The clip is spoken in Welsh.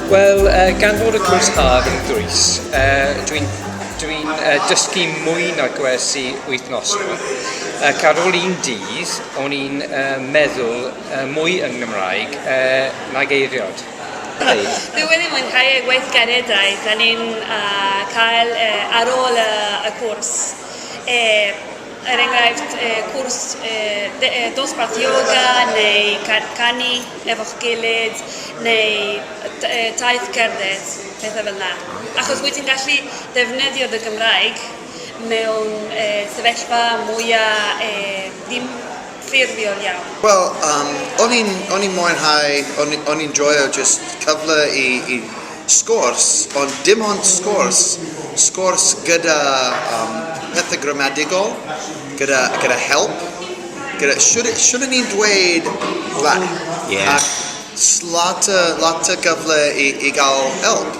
Wel, gan fod y cwrs haf yn ddwys, dwi'n dysgu mwy na gwersi wythnosol. Ac ar ôl un dydd, o'n i'n meddwl mwy yn Gymraeg nag eiriod. Dwi wedi mwynhau y gweithgareddau. Da ni'n cael ar ôl y cwrs. Enghraifft, cwrs dosbarth yoga neu canu efo'ch gilydd neu taith cerdded, pethau fel yna. Achos wyt ti'n gallu defnyddio dy Gymraeg mewn sefyllfa mwyaf ddim ffurfiol iawn. Wel, o'n i'n mwynhau, o'n i'n joio just cyfle i sgwrs, ond dim ond sgwrs gyda pethau gramadigol, gyda help, shwd ni'n dweud la. Yeah. Lot o gyfle i gael help.